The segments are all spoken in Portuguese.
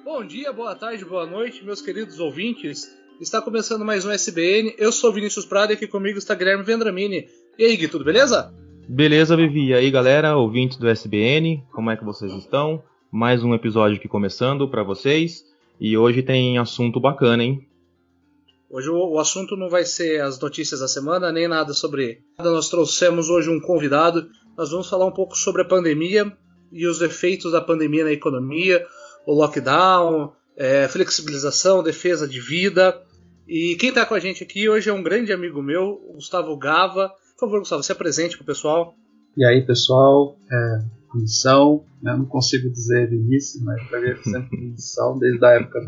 Bom dia, boa tarde, boa noite, meus queridos ouvintes. Está começando mais um SBN. Eu sou Vinícius Prado e aqui comigo está Guilherme Vendramini. E aí, Gui, tudo beleza? Beleza, Vivi. E aí, galera, ouvintes do SBN, como é que vocês estão? Mais um episódio aqui começando para vocês. E hoje tem assunto bacana, hein? Hoje o assunto não vai ser as notícias da semana, nem nada sobre nada. Nós trouxemos hoje um convidado. Nós vamos falar um pouco sobre a pandemia e os efeitos da pandemia na economia, o lockdown, flexibilização, defesa de vida. E quem está com a gente aqui hoje é um grande amigo meu, o Gustavo Gava. Por favor, Gustavo, se apresente para o pessoal. E aí, pessoal, missão, eu não consigo dizer início, mas para mim é sempre missão desde a época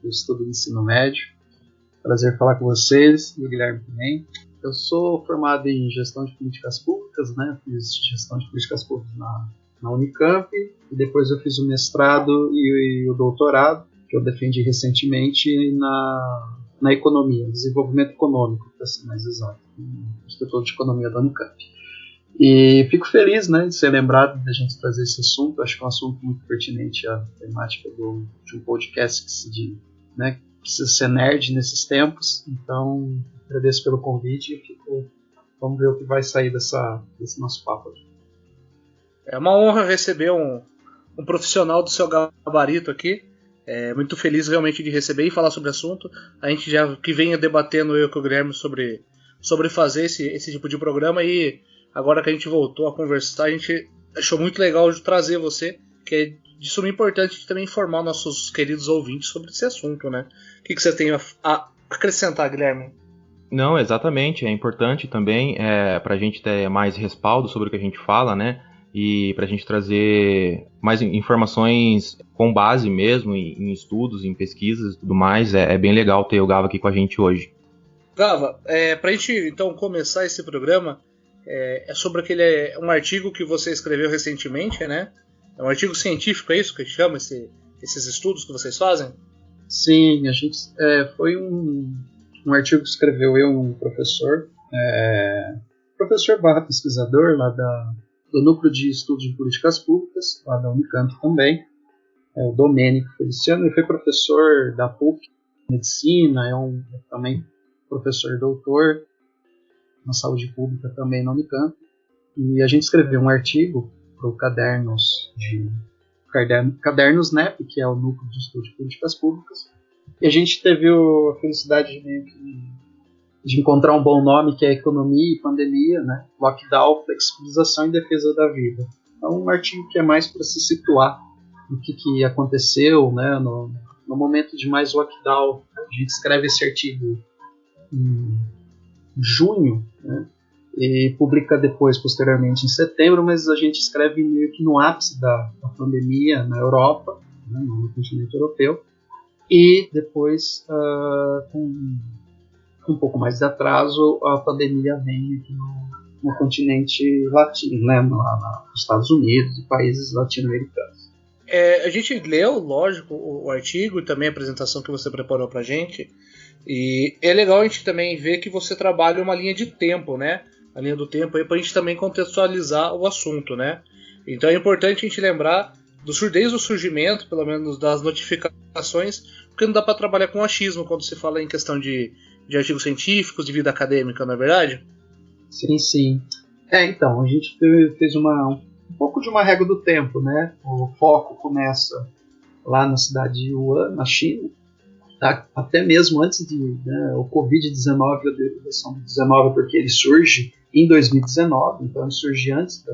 do estudo do ensino médio. Prazer falar com vocês, e o Guilherme também. Eu sou formado em gestão de políticas públicas, né? Fiz gestão de políticas públicas na Unicamp, e depois eu fiz o mestrado e o doutorado, que eu defendi recentemente na economia, desenvolvimento econômico, para ser mais exato, no Instituto de Economia da Unicamp. E fico feliz, né, de ser lembrado da gente trazer esse assunto. Acho que é um assunto muito pertinente à temática de um podcast que precisa ser nerd nesses tempos. Então, agradeço pelo convite e vamos ver o que vai sair desse nosso papo. É uma honra receber um profissional do seu gabarito aqui. Muito feliz realmente de receber e falar sobre o assunto. A gente já que venha debatendo eu com o Guilherme sobre fazer esse tipo de programa, e agora que a gente voltou a conversar, a gente achou muito legal de trazer você, que é de suma importância também informar nossos queridos ouvintes sobre esse assunto, né? O que você tem a acrescentar, Guilherme? Não, exatamente, é importante também para a gente ter mais respaldo sobre o que a gente fala, né? E para a gente trazer mais informações com base mesmo em estudos, em pesquisas e tudo mais. É bem legal ter o Gava aqui com a gente hoje. Gava, para a gente então começar esse programa, é sobre um artigo que você escreveu recentemente, né? É um artigo científico, é isso que chama esses estudos que vocês fazem? Sim, a gente foi um artigo que escreveu eu e um professor / pesquisador lá do Núcleo de Estudos de Políticas Públicas, lá da Unicamp também, o Domênico Feliciano. Ele foi professor da PUC, Medicina, é também professor doutor na Saúde Pública também na Unicamp. E a gente escreveu um artigo para o Cadernos NEP, que é o Núcleo de Estudos de Políticas Públicas. E a gente teve a felicidade de encontrar um bom nome, que é Economia e Pandemia, né? Lockdown, Flexibilização e Defesa da Vida. É um artigo que é mais para se situar no que aconteceu, né? No momento de mais lockdown. A gente escreve esse artigo em junho, né? E publica depois, posteriormente, em setembro, mas a gente escreve meio que no ápice da pandemia na Europa, né? No continente europeu, e depois, com um pouco mais de atraso, a pandemia vem aqui no continente latino, né, nos Estados Unidos e países latino-americanos. A gente leu, lógico, o artigo e também a apresentação que você preparou para a gente, e é legal a gente também ver que você trabalha uma linha de tempo, né? A linha do tempo aí para a gente também contextualizar o assunto, né? Então é importante a gente lembrar desde o surgimento, pelo menos das notificações, porque não dá para trabalhar com achismo quando se fala em questão de artigos científicos, de vida acadêmica, não é verdade? Sim, sim. Então, a gente fez um pouco de uma régua do tempo, né? O foco começa lá na cidade de Wuhan, na China, até mesmo antes o Covid-19, a derivação do 19, porque ele surge em 2019, então ele surge antes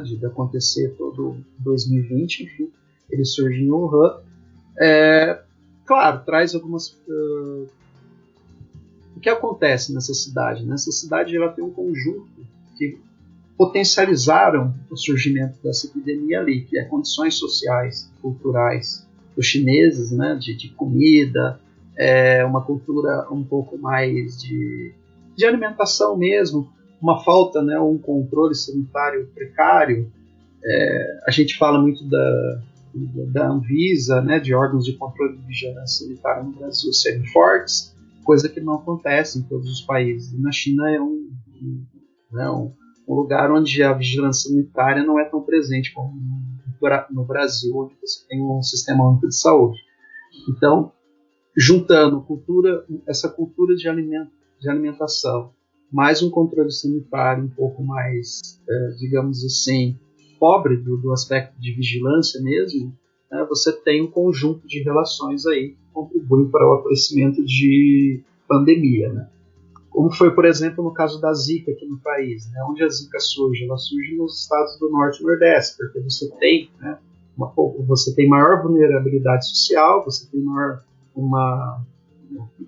de acontecer todo 2020, enfim, ele surge em Wuhan. Claro, traz algumas... O que acontece nessa cidade? Nessa cidade ela tem um conjunto que potencializaram o surgimento dessa epidemia ali, que é condições sociais, culturais dos chineses, né, de comida, uma cultura um pouco mais de alimentação mesmo, uma falta, né, um controle sanitário precário. A gente fala muito da Anvisa, né, de órgãos de controle de vigilância sanitária no Brasil serem fortes, coisa que não acontece em todos os países. E na China é um lugar onde a vigilância sanitária não é tão presente como no Brasil, onde você tem um sistema único de saúde. Então, juntando essa cultura de alimentação, mais um controle sanitário um pouco mais, digamos assim, pobre do aspecto de vigilância mesmo, né, você tem um conjunto de relações aí que contribuem para o aparecimento de pandemia, né? Como foi, por exemplo, no caso da Zika aqui no país, né? Onde a Zika surge? Ela surge nos estados do Norte e Nordeste, porque você tem, né, você tem maior vulnerabilidade social, você tem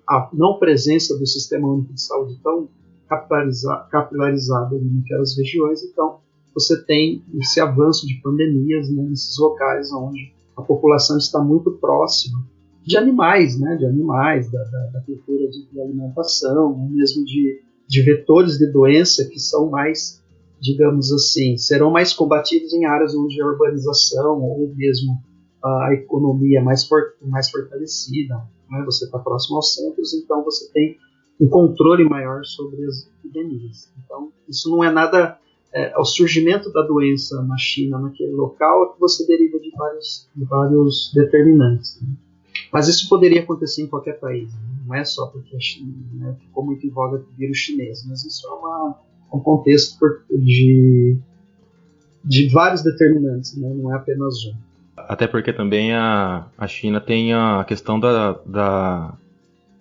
a não presença do sistema único de saúde tão capilarizado ali naquelas regiões, então você tem esse avanço de pandemias, né, nesses locais onde a população está muito próxima de animais, né, da cultura de alimentação, mesmo de vetores de doença que são mais, digamos assim, serão mais combatidos em áreas onde a urbanização ou mesmo a economia mais fortalecida, né, você está próximo aos centros, então você tem um controle maior sobre as epidemias. Então, isso não é nada... o surgimento da doença na China, naquele local, é que você deriva de vários determinantes, né? Mas isso poderia acontecer em qualquer país, né? Não é só porque a China, né, ficou muito em voga o vírus chinês, mas isso é um contexto de vários determinantes, né? Não é apenas um. Até porque também a China tem a questão da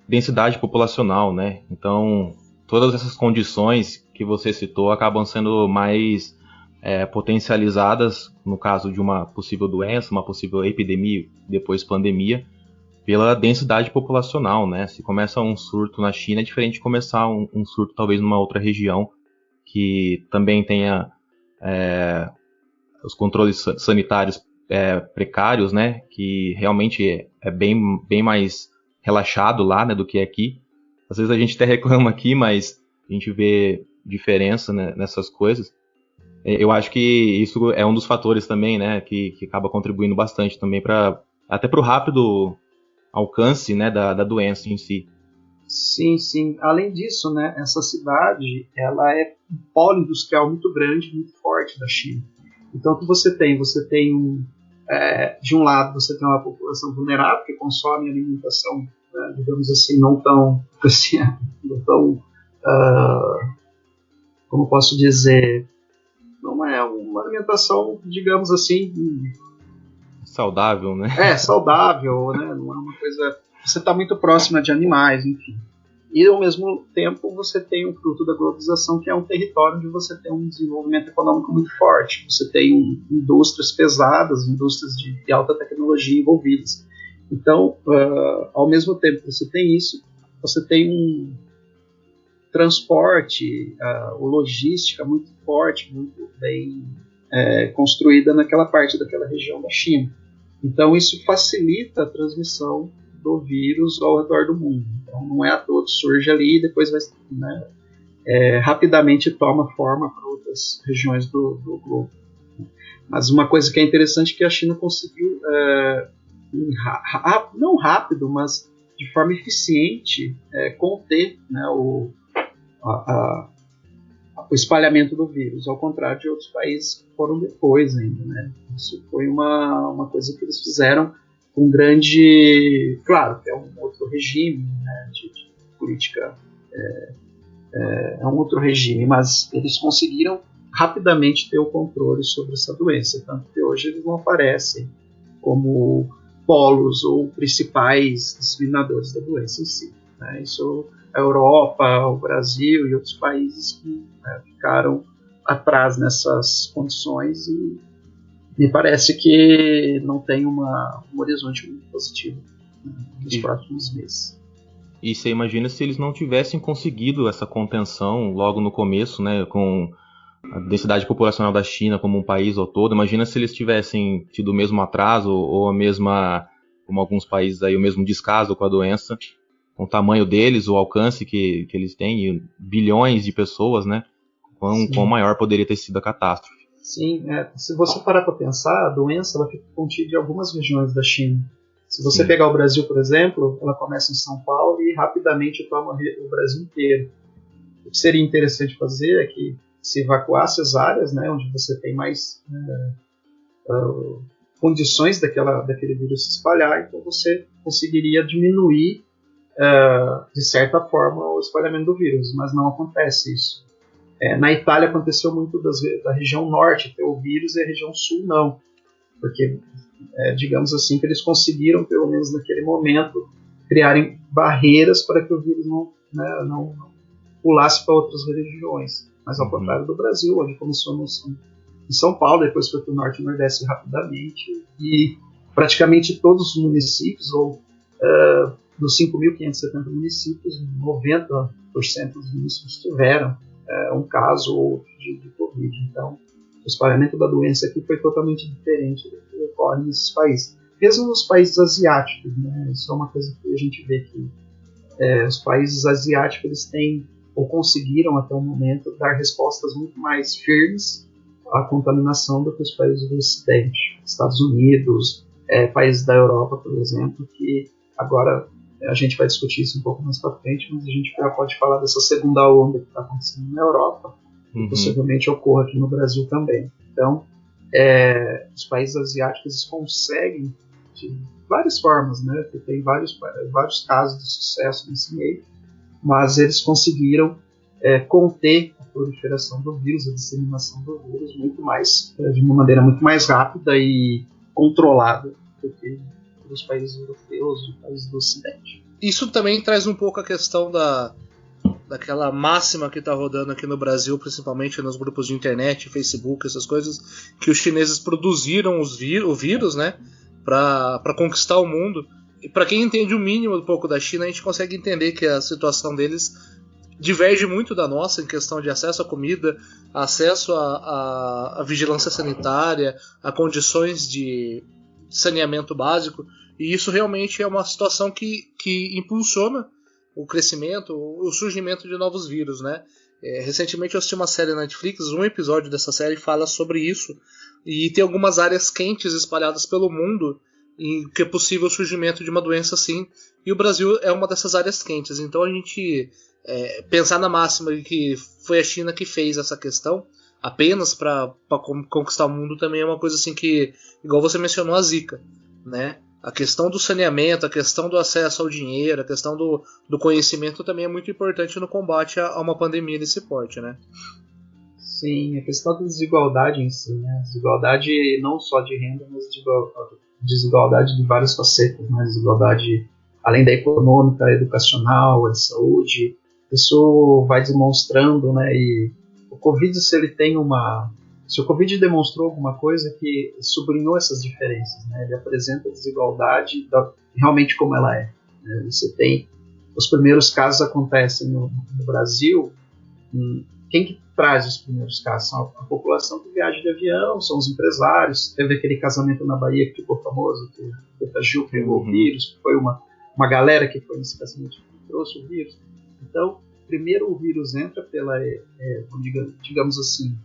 densidade populacional, né? Então, todas essas condições que você citou acabam sendo mais potencializadas no caso de uma possível doença, uma possível epidemia, depois pandemia, pela densidade populacional, né? Se começa um surto na China, é diferente de começar um surto talvez numa outra região que também tenha os controles sanitários precários, né? Que realmente é bem mais relaxado lá, né, do que aqui. Às vezes a gente até reclama aqui, mas a gente vê diferença, né, nessas coisas. Eu acho que isso é um dos fatores também, né, que acaba contribuindo bastante também até para o rápido alcance, né, da doença em si. Sim, sim. Além disso, né, essa cidade ela é um polo industrial muito grande, muito forte da China. Então, o que você tem de um lado, você tem uma população vulnerável que consome alimentação, né, digamos assim, não tão como posso dizer, não é uma alimentação, digamos assim, saudável, né? Saudável, né? Não é uma coisa. Você está muito próxima de animais, enfim. E ao mesmo tempo você tem o fruto da globalização, que é um território onde você tem um desenvolvimento econômico muito forte. Você tem indústrias pesadas, indústrias de alta tecnologia envolvidas. Então, ao mesmo tempo que você tem isso, você tem um transporte, logística muito forte, muito bem construída naquela parte daquela região da China. Então, isso facilita a transmissão do vírus ao redor do mundo. Então, não é à toa que surge ali e depois vai, né, rapidamente toma forma para outras regiões do globo. Mas uma coisa que é interessante é que a China conseguiu, não rápido, mas de forma eficiente, conter, né, o espalhamento do vírus, ao contrário de outros países que foram depois ainda, né? Isso foi uma coisa que eles fizeram com grande... Claro, é um outro regime, né, de política, é um outro regime, mas eles conseguiram rapidamente ter o controle sobre essa doença, tanto que hoje eles não aparecem como polos ou principais disseminadores da doença em si, né? Isso a Europa, o Brasil e outros países que, né, ficaram atrás nessas condições e me parece que não tem um horizonte muito positivo, né, nos próximos meses. E você imagina se eles não tivessem conseguido essa contenção logo no começo, né, com a densidade populacional da China como um país ao todo, imagina se eles tivessem tido o mesmo atraso ou a mesma, como alguns países aí, o mesmo descaso com a doença, com o tamanho deles, o alcance que eles têm, e bilhões de pessoas, né? Quão maior poderia ter sido a catástrofe. Sim, se você parar para pensar, a doença ela fica contida em algumas regiões da China. Se você pegar o Brasil, por exemplo, ela começa em São Paulo e rapidamente toma o Brasil inteiro. O que seria interessante fazer é que se evacuasse as áreas, né, onde você tem mais condições daquele vírus se espalhar, então você conseguiria diminuir, de certa forma, o espalhamento do vírus, mas não acontece isso. Na Itália aconteceu muito da região norte ter o vírus e a região sul não, porque, digamos assim, que eles conseguiram, pelo menos naquele momento, criarem barreiras para que o vírus não pulasse para outras regiões, mas ao contrário do Brasil, onde começou em São Paulo, depois foi para o Norte e Nordeste rapidamente, e praticamente todos os municípios, ou dos 5.570 municípios, 90% dos municípios tiveram um caso ou outro de Covid. Então, o espalhamento da doença aqui foi totalmente diferente do que ocorre nesses países. Mesmo nos países asiáticos, né? Isso é uma coisa que a gente vê que os países asiáticos eles têm, ou conseguiram até o momento, dar respostas muito mais firmes à contaminação do que os países do Ocidente, Estados Unidos, países da Europa, por exemplo, que agora a gente vai discutir isso um pouco mais para frente, mas a gente já pode falar dessa segunda onda que está acontecendo na Europa, que possivelmente ocorra aqui no Brasil também. Então, os países asiáticos eles conseguem, de várias formas, né, porque tem vários casos de sucesso nesse meio, mas eles conseguiram conter a proliferação do vírus, a disseminação do vírus de uma maneira muito mais rápida e controlada do que os países europeus, os países do Ocidente. Isso também traz um pouco a questão daquela máxima que está rodando aqui no Brasil, principalmente nos grupos de internet, Facebook, essas coisas, que os chineses produziram o vírus, né, para conquistar o mundo. E para quem entende o mínimo um pouco da China, a gente consegue entender que a situação deles diverge muito da nossa em questão de acesso à comida, acesso à vigilância sanitária, a condições de saneamento básico, e isso realmente é uma situação que impulsiona o crescimento, o surgimento de novos vírus, né? Recentemente eu assisti uma série na Netflix, um episódio dessa série fala sobre isso, e tem algumas áreas quentes espalhadas pelo mundo em que é possível o surgimento de uma doença assim, e o Brasil é uma dessas áreas quentes. Então a gente pensar na máxima de que foi a China que fez essa questão apenas para conquistar o mundo também é uma coisa assim que, igual você mencionou, a Zika, né? A questão do saneamento, a questão do acesso ao dinheiro, a questão do conhecimento também é muito importante no combate a uma pandemia desse porte, né? Sim, a questão da desigualdade em si, né? Desigualdade não só de renda, mas desigualdade de várias facetas, né? Desigualdade além da econômica, a educacional, a de saúde. Isso vai demonstrando, né? E o Covid, se o Covid demonstrou alguma coisa que sublinhou essas diferenças, né? Ele apresenta a desigualdade realmente como ela é, né? Você tem os primeiros casos acontecem no Brasil. Quem que traz os primeiros casos? São a população que viaja de avião, são os empresários. Teve aquele casamento na Bahia que ficou famoso, que o Preta Gil pegou o vírus, que foi uma galera que foi nesse casamento que trouxe o vírus. Então, primeiro o vírus entra digamos assim,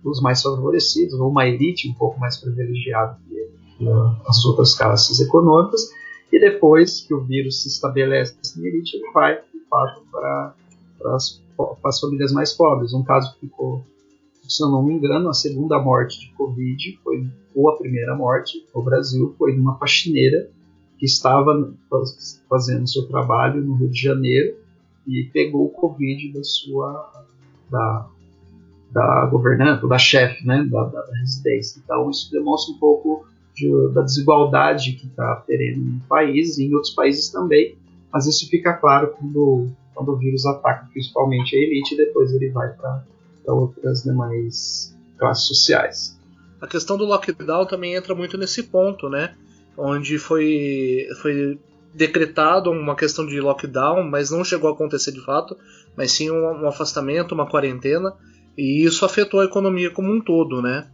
os mais favorecidos, ou uma elite um pouco mais privilegiada que as outras classes econômicas, e depois que o vírus se estabelece na elite, ele vai, de fato, para as famílias mais pobres. Um caso que ficou, se eu não me engano, a segunda morte de Covid, ou a primeira morte no Brasil, foi de uma faxineira que estava fazendo seu trabalho no Rio de Janeiro e pegou o Covid da governanta, da chefe, né, da residência. Então isso demonstra um pouco da desigualdade que está terendo no país e em outros países também, mas isso fica claro quando o vírus ataca principalmente a elite e depois ele vai para outras demais classes sociais. A questão do lockdown também entra muito nesse ponto, né, onde foi decretado uma questão de lockdown, mas não chegou a acontecer de fato, mas sim um afastamento, uma quarentena, e isso afetou a economia como um todo, né?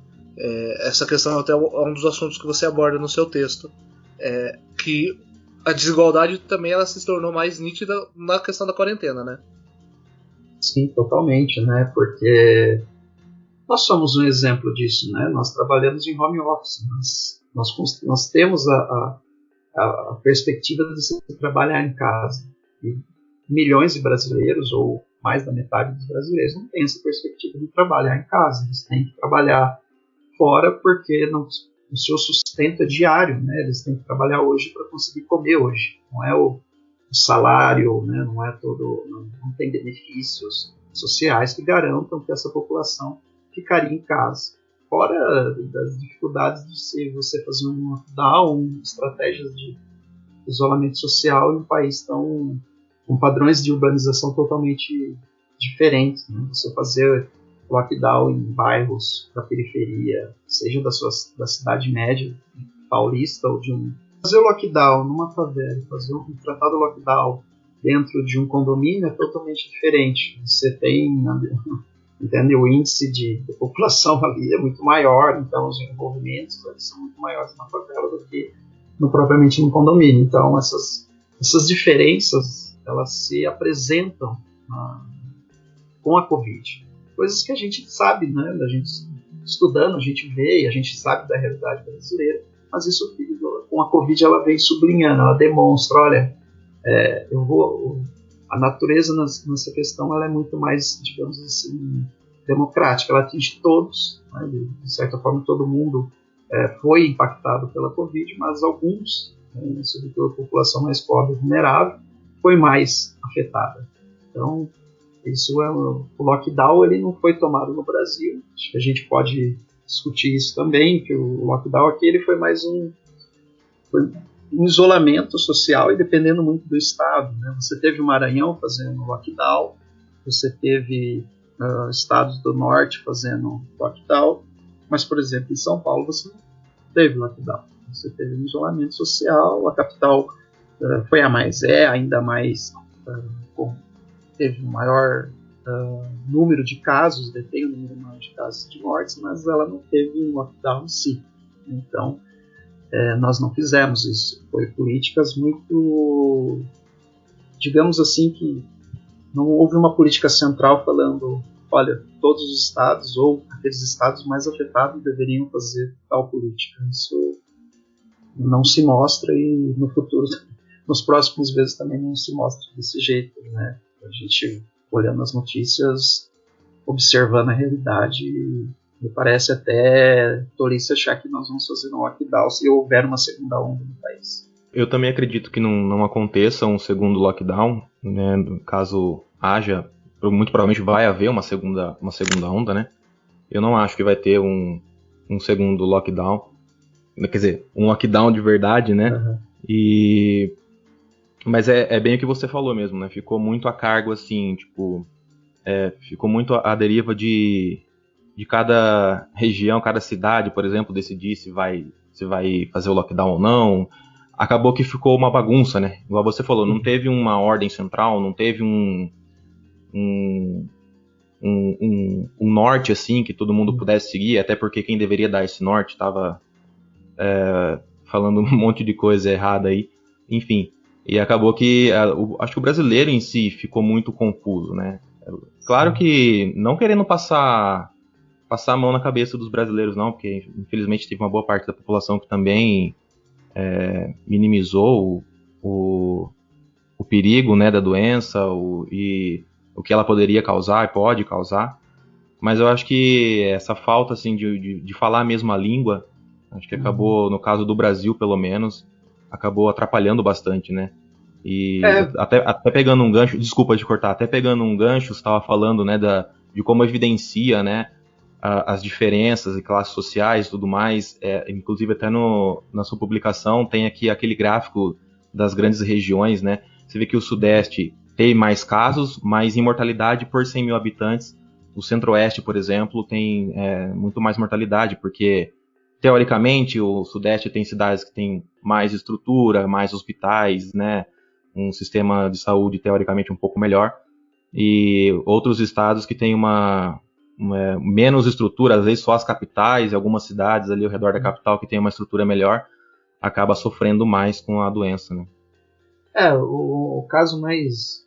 Essa questão até é um dos assuntos que você aborda no seu texto, que a desigualdade também ela se tornou mais nítida na questão da quarentena, né? Sim, totalmente, né? Porque nós somos um exemplo disso, né? Nós trabalhamos em home office, nós temos a perspectiva de se trabalhar em casa. E milhões de brasileiros, ou mais da metade dos brasileiros, não tem essa perspectiva de trabalhar em casa. Eles têm que trabalhar fora porque o seu sustento é diário, né? Eles têm que trabalhar hoje para conseguir comer hoje. Não é o salário, né? Não é não tem benefícios sociais que garantam que essa população ficaria em casa. Fora das dificuldades de você fazer um lockdown, estratégias de isolamento social em um país com padrões de urbanização totalmente diferentes, né? Você fazer lockdown em bairros da periferia, seja da cidade média paulista ou fazer o lockdown numa favela, tratar do lockdown dentro de um condomínio é totalmente diferente. Você tem, entende, o índice de população ali é muito maior, então os envolvimentos são muito maiores na favela do que propriamente no condomínio. Então essas diferenças elas se apresentam com a Covid. Coisas que a gente sabe, né? A gente estudando, a gente vê, a gente sabe da realidade brasileira, mas isso com a Covid ela vem sublinhando, ela demonstra, olha, a natureza nessa questão ela é muito mais, digamos assim, democrática, ela atinge todos, né? De certa forma todo mundo foi impactado pela Covid, mas alguns, né, sobretudo a população mais pobre e vulnerável, foi mais afetada. Então, o lockdown ele não foi tomado no Brasil. Acho que a gente pode discutir isso também, que o lockdown aqui ele foi mais um isolamento social e dependendo muito do estado, né? Você teve o Maranhão fazendo lockdown, você teve estados do norte fazendo lockdown, mas, por exemplo, em São Paulo você não teve lockdown. Você teve um isolamento social, a capital foi ainda mais teve um maior número de casos, detém um número maior de casos de mortes, mas ela não teve um lockdown em si. Então, nós não fizemos isso. Foi políticas muito, digamos assim, que não houve uma política central falando, olha, todos os estados ou aqueles estados mais afetados deveriam fazer tal política. Isso não se mostra e no futuro, nos próximos meses também não se mostra desse jeito, né? A gente, olhando as notícias, observando a realidade, me parece até tolice achar que nós vamos fazer um lockdown se houver uma segunda onda no país. Eu também acredito que não aconteça um segundo lockdown, né? Caso haja, muito provavelmente vai haver uma segunda onda, né? Eu não acho que vai ter um segundo lockdown, quer dizer, um lockdown de verdade, né? Uhum. Mas é bem o que você falou mesmo, né? Ficou muito a cargo, assim, tipo, ficou muito à deriva de cada região, cada cidade, por exemplo, decidir se vai fazer o lockdown ou não. Acabou que ficou uma bagunça, né? Igual você falou, não teve uma ordem central, não teve um norte, assim, que todo mundo pudesse seguir, até porque quem deveria dar esse norte estava falando um monte de coisa errada aí. Enfim, e acabou que acho que o brasileiro em si ficou muito confuso, né? Claro que não querendo passar a mão na cabeça dos brasileiros, não, porque infelizmente teve uma boa parte da população que também minimizou o perigo, né, da doença e o que ela poderia causar e pode causar. Mas eu acho que essa falta assim, de falar a mesma língua, acho que acabou, no caso do Brasil pelo menos, acabou atrapalhando bastante, né? E até pegando um gancho, desculpa de cortar, até pegando um gancho, você estava falando, né, de como evidencia, né, as diferenças e classes sociais e tudo mais, inclusive até na sua publicação tem aqui aquele gráfico das grandes regiões, né? Você vê que o Sudeste tem mais casos, mais imortalidade por 100 mil habitantes. O Centro-Oeste, por exemplo, tem muito mais mortalidade, porque teoricamente o Sudeste tem cidades que têm mais estrutura, mais hospitais, né? Um sistema de saúde teoricamente um pouco melhor, e outros estados que têm menos estrutura, às vezes só as capitais e algumas cidades ali ao redor da capital que tem uma estrutura melhor, acaba sofrendo mais com a doença, né? O caso mais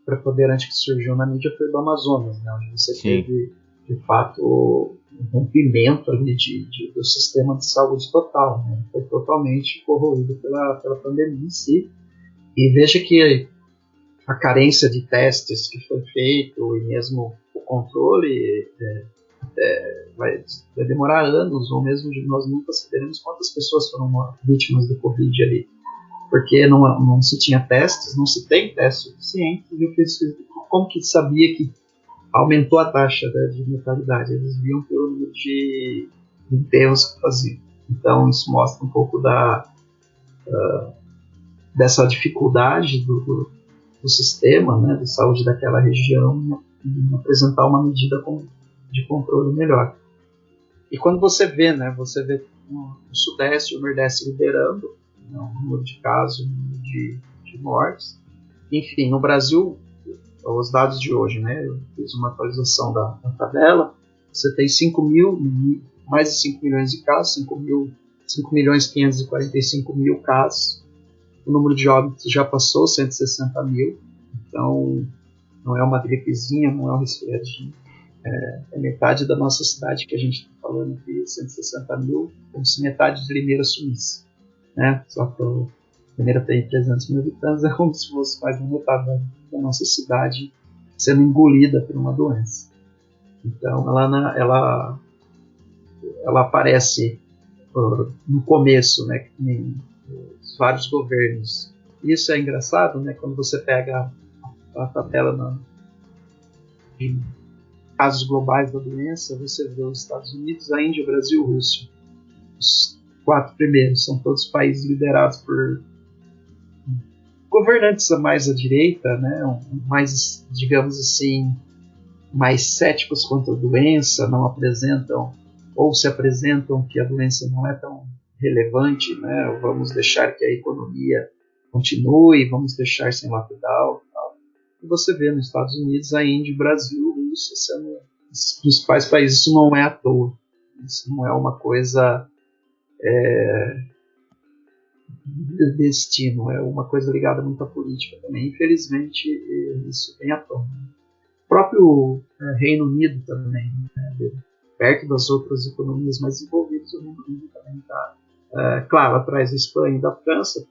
preponderante que surgiu na mídia foi do Amazonas, né, onde você teve, de fato, um rompimento ali do sistema de saúde total, né? Foi totalmente corroído pela pandemia em si. E veja que a carência de testes que foi feito e mesmo o controle vai demorar anos, ou mesmo nós nunca saberemos quantas pessoas foram vítimas do Covid ali, porque não se tinha testes, não se tem testes suficientes, e como que sabia que aumentou a taxa, né, de mortalidade? Eles viam pelo número de enterros que faziam. Então isso mostra um pouco dessa dificuldade do sistema, né, de saúde daquela região em apresentar uma medida de controle melhor. E quando você vê o Sudeste e o Nordeste liderando, né, o número de casos, o número de mortes. Enfim, no Brasil, os dados de hoje, né, eu fiz uma atualização da tabela, você tem mais de 5 milhões de casos, 5.545.000 casos, o número de óbitos já passou 160 mil, então não é uma gripezinha, não é um resfriadinho, é metade da nossa cidade que a gente está falando aqui, 160 mil, como se metade de Limeira sumisse, né? Só que Limeira tem 300 mil habitantes, é como se fosse mais uma metade da nossa cidade sendo engolida por uma doença. Então ela aparece no começo, né, em vários governos. Isso é engraçado, né, quando você pega a tabela de casos globais da doença, você vê os Estados Unidos, a Índia, o Brasil e a Rússia. Os 4 primeiros são todos países liderados por governantes mais à direita, né, mais, digamos assim, mais céticos quanto à doença, não apresentam, ou se apresentam que a doença não é tão relevante, né, vamos deixar que a economia continue, vamos deixar sem lockdown. E você vê nos Estados Unidos, a Índia, o Brasil, a Rússia sendo os principais países. Isso não é à toa, isso não é uma coisa de destino, é uma coisa ligada muito à política também. Infelizmente, isso vem à tona. O próprio Reino Unido também, né, perto das outras economias mais desenvolvidas, o Reino Unido também está, claro, atrás da Espanha e da França,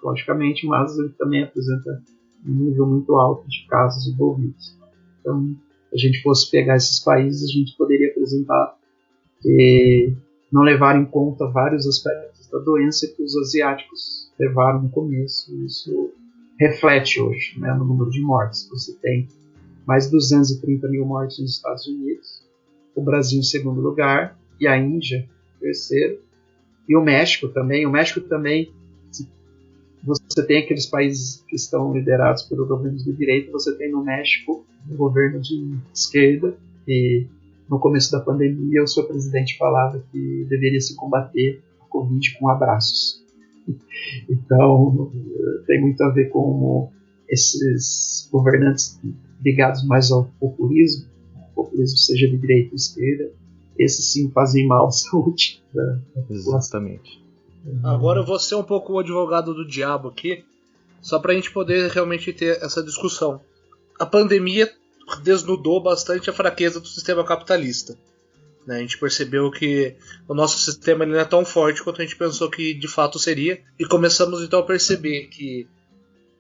logicamente, mas ele também apresenta um nível muito alto de casos envolvidos. Então, se a gente fosse pegar esses países, a gente poderia apresentar que não levar em conta vários aspectos da doença que os asiáticos levaram no começo. Isso reflete hoje, né, no número de mortes. Você tem mais de 230 mil mortes nos Estados Unidos, o Brasil em segundo lugar, e a Índia em terceiro, e o México também. O México também, você tem aqueles países que estão liderados por governos de direita, você tem no México um governo de esquerda, e no começo da pandemia o seu presidente falava que deveria se combater a Covid com abraços. Então tem muito a ver com esses governantes ligados mais ao populismo, seja de direita ou esquerda, esses sim fazem mal à saúde da população. Exatamente. Agora eu vou ser um pouco o advogado do diabo aqui, só para a gente poder realmente ter essa discussão. A pandemia desnudou bastante a fraqueza do sistema capitalista, né? A gente percebeu que o nosso sistema ele não é tão forte quanto a gente pensou que de fato seria, e começamos então a perceber que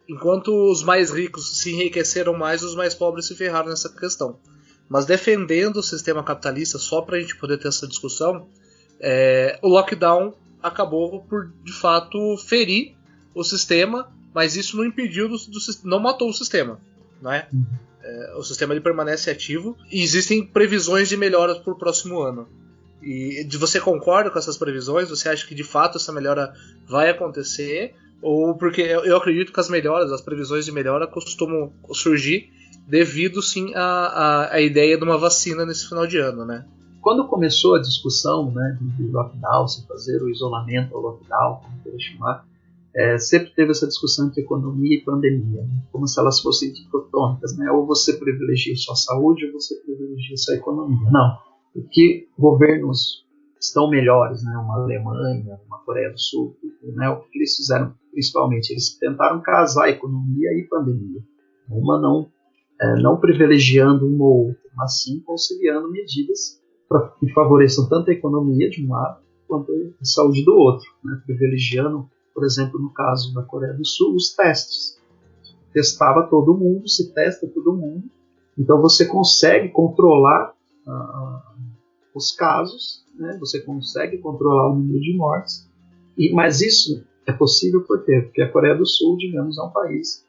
enquanto os mais ricos se enriqueceram mais, os mais pobres se ferraram nessa questão. Mas defendendo o sistema capitalista, só para a gente poder ter essa discussão, o lockdown acabou por, de fato, ferir o sistema, mas isso não impediu, não matou o sistema, não é? O sistema ele permanece ativo e existem previsões de melhoras para o próximo ano. E você concorda com essas previsões? Você acha que de fato essa melhora vai acontecer? Ou porque eu acredito que as previsões de melhora costumam surgir devido sim à ideia de uma vacina nesse final de ano, né? Quando começou a discussão, né, de lockdown, se fazer o isolamento ou lockdown, como queira chamar, sempre teve essa discussão entre economia e pandemia, né, como se elas fossem dicotômicas, né, ou você privilegia sua saúde ou você privilegia sua economia. Não, porque governos estão melhores, né, uma Alemanha, uma Coreia do Sul, né, o que eles fizeram principalmente, eles tentaram casar economia e pandemia, uma não privilegiando uma ou outra, mas sim conciliando medidas que favoreçam tanto a economia de um lado quanto a saúde do outro, né? Privilegiando, por exemplo, no caso da Coreia do Sul, os testes. Testava todo mundo, se testa todo mundo, então você consegue controlar os casos, né? Você consegue controlar o número de mortes, mas isso é possível por quê? Porque a Coreia do Sul, digamos, é um país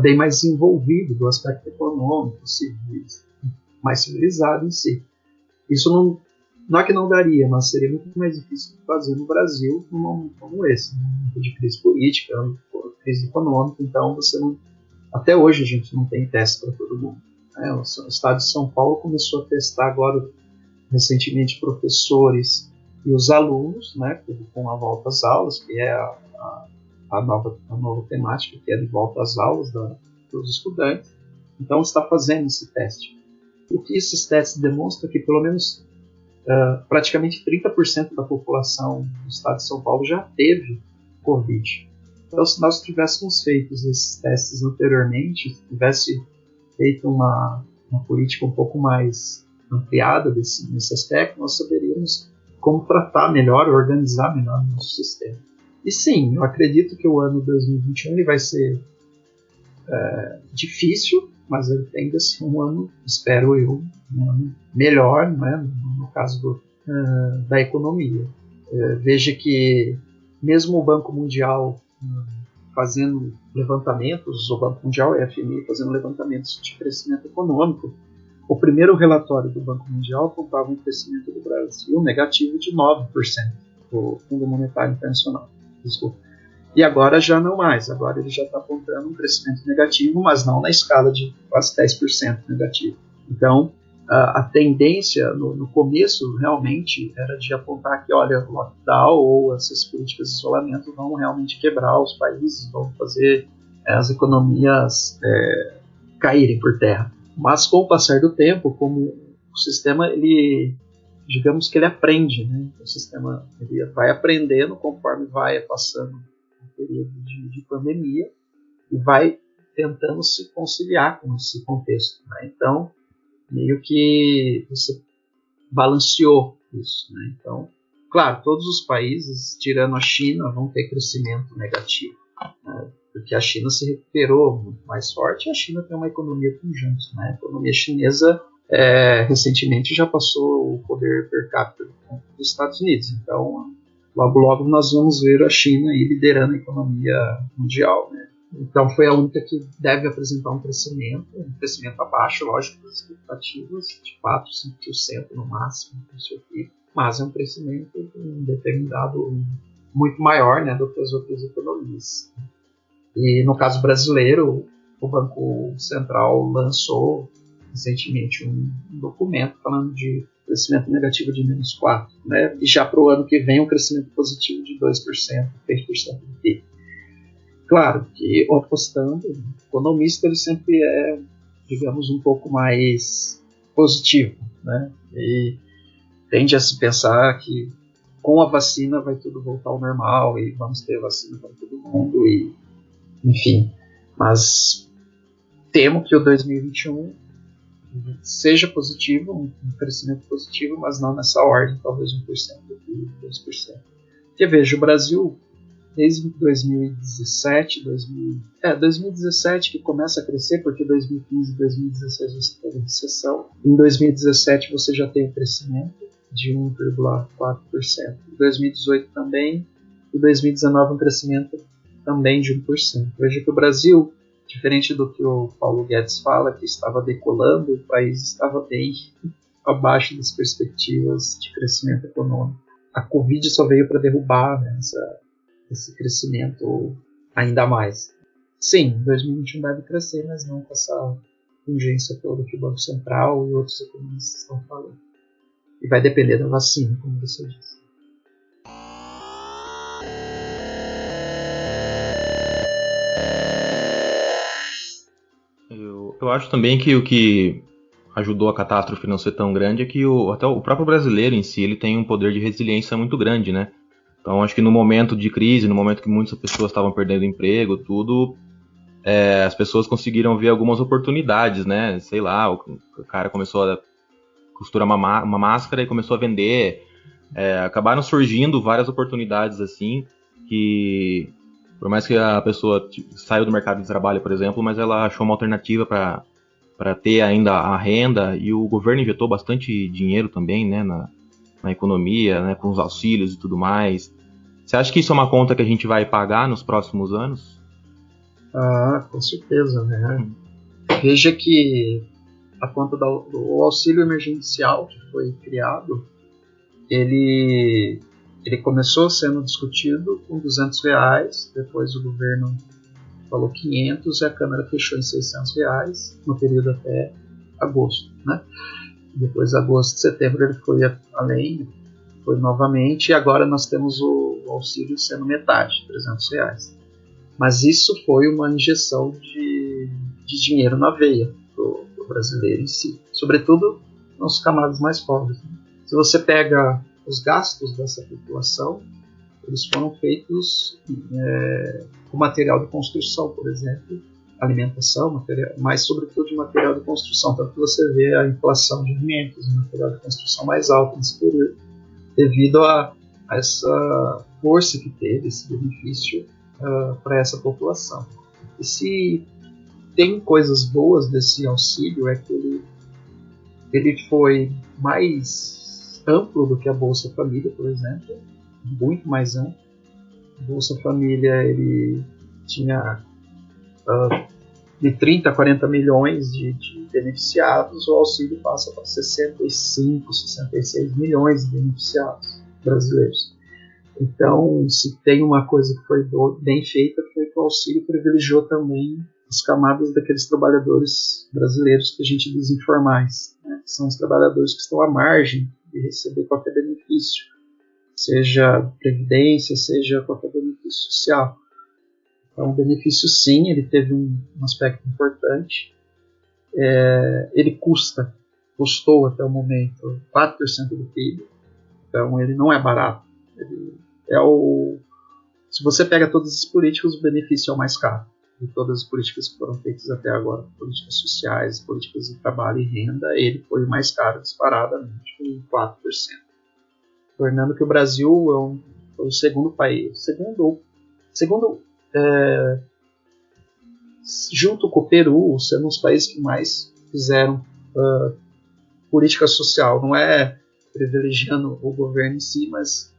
bem mais desenvolvido do aspecto econômico, mais civilizado em si. Isso não é que não daria, mas seria muito mais difícil de fazer no Brasil num momento como esse, num momento de crise política, crise econômica. Então, até hoje a gente não tem teste para todo mundo. Né? O estado de São Paulo começou a testar agora recentemente professores e os alunos, né, com a volta às aulas, que é a nova temática, que é de volta às aulas dos estudantes. Então, está fazendo esse teste. O que esses testes demonstram é que pelo menos praticamente 30% da população do estado de São Paulo já teve Covid. Então, se nós tivéssemos feito esses testes anteriormente, se tivesse feito uma política um pouco mais ampliada nesse aspecto, nós saberíamos como tratar melhor, organizar melhor o nosso sistema. E sim, eu acredito que o ano 2021 ele vai ser difícil, mas ele tende a ser um ano, espero eu, um ano melhor, né, no caso da economia. Veja que mesmo o Banco Mundial fazendo levantamentos, o Banco Mundial e a FMI fazendo levantamentos de crescimento econômico, o primeiro relatório do Banco Mundial apontava um crescimento do Brasil negativo de 9%, o Fundo Monetário Internacional. Desculpa. E agora já não mais, agora ele já está apontando um crescimento negativo, mas não na escala de quase 10% negativo. Então, a tendência no começo realmente era de apontar que, olha, o lockdown ou essas políticas de isolamento vão realmente quebrar os países, vão fazer as economias caírem por terra. Mas com o passar do tempo, como o sistema, digamos que ele aprende, né? O sistema ele vai aprendendo conforme vai passando um período de pandemia e vai tentando se conciliar com esse contexto, né? Então, meio que você balanceou isso, né? Então, claro, todos os países, tirando a China, vão ter crescimento negativo, né? Porque a China se recuperou muito mais forte e a China tem uma economia pujante, né? A economia chinesa recentemente já passou o poder per capita dos Estados Unidos. Então, logo nós vamos ver a China aí liderando a economia mundial, né? Então, foi a única que deve apresentar um crescimento abaixo, lógico, das expectativas, de 4, 5% no máximo, mas é um crescimento determinado muito maior, né, do que as outras economias. E no caso brasileiro, o Banco Central lançou recentemente um documento falando de crescimento negativo de -4%, né? E já para o ano que vem um crescimento positivo de 2%, 3% do PIB. Claro que apostando, o economista ele sempre é, digamos, um pouco mais positivo, né? E tende a se pensar que com a vacina vai tudo voltar ao normal e vamos ter vacina para todo mundo, e enfim. Mas temo que o 2021 seja positivo, um crescimento positivo, mas não nessa ordem, talvez 1% e 2%. Porque veja, o Brasil, desde 2017, 2017 que começa a crescer, porque 2015 e 2016 você teve recessão. Em 2017 você já tem um crescimento de 1,4%. Em 2018 também, e 2019 um crescimento também de 1%. Veja que o Brasil, diferente do que o Paulo Guedes fala, que estava decolando, o país estava bem abaixo das perspectivas de crescimento econômico. A Covid só veio para derrubar, né, esse crescimento ainda mais. Sim, 2021 deve crescer, mas não com essa urgência toda que o Banco Central e outros economistas estão falando. E vai depender da vacina, como você disse. Eu acho também que o que ajudou a catástrofe não ser tão grande é que até o próprio brasileiro em si ele tem um poder de resiliência muito grande, né? Então acho que no momento de crise, no momento que muitas pessoas estavam perdendo emprego, tudo, as pessoas conseguiram ver algumas oportunidades, né? Sei lá, o cara começou a costurar uma máscara e começou a vender. Acabaram surgindo várias oportunidades assim, que por mais que a pessoa saiu do mercado de trabalho, por exemplo, mas ela achou uma alternativa para ter ainda a renda, e o governo injetou bastante dinheiro também, né, na economia, né, com os auxílios e tudo mais. Você acha que isso é uma conta que a gente vai pagar nos próximos anos? Ah, com certeza, né? Veja que a conta do auxílio emergencial que foi criado, ele começou sendo discutido com R$ 200, depois o governo falou 500 e a Câmara fechou em R$ 600 no período até agosto, né? Depois, agosto, setembro, ele foi além, foi novamente, e agora nós temos o auxílio sendo metade, R$ 300. Mas isso foi uma injeção de dinheiro na veia do brasileiro em si, sobretudo nas camadas mais pobres. Se você pega os gastos dessa população, eles foram feitos com material de construção, por exemplo, alimentação, mas sobretudo de material de construção, tanto que você vê a inflação de alimentos, o material de construção mais alto nesse período, devido a essa força que teve, esse benefício para essa população. E se tem coisas boas desse auxílio, é que ele foi mais amplo do que a Bolsa Família, por exemplo, muito mais amplo. A Bolsa Família ele tinha de 30 a 40 milhões de beneficiados, o auxílio passa para 65, 66 milhões de beneficiados brasileiros. Então, se tem uma coisa que foi bem feita, foi que o auxílio privilegiou também as camadas daqueles trabalhadores brasileiros que a gente diz informais, né? Que são os trabalhadores que estão à margem de receber qualquer benefício, seja previdência, seja qualquer benefício social. Então, o benefício, sim, ele teve um aspecto importante. Ele custou até o momento 4% do PIB, então ele não é barato. Ele se você pega todas as políticas, o benefício é o mais caro de todas as políticas que foram feitas até agora, políticas sociais, políticas de trabalho e renda, ele foi o mais caro disparadamente, com 4%. Tornando que o Brasil foi o segundo país, junto com o Peru, sendo os países que mais fizeram política social. Não é privilegiando o governo em si, mas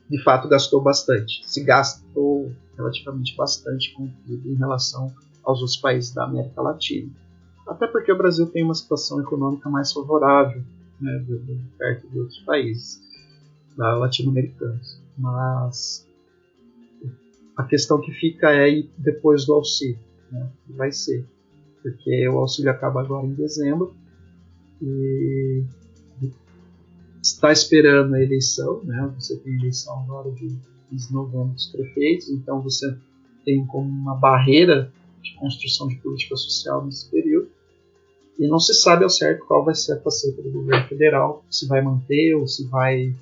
de fato gastou bastante. Se gastou relativamente bastante com o PIB em relação aos outros países da América Latina. Até porque o Brasil tem uma situação econômica mais favorável, né, perto de outros países latino-americanos. Mas a questão que fica é depois do auxílio, né, que vai ser. Porque o auxílio acaba agora em dezembro e está esperando a eleição, né? Você tem eleição agora de novembro dos prefeitos, então você tem como uma barreira de construção de política social nesse período, e não se sabe ao certo qual vai ser a faceta do governo federal, se vai manter ou se vai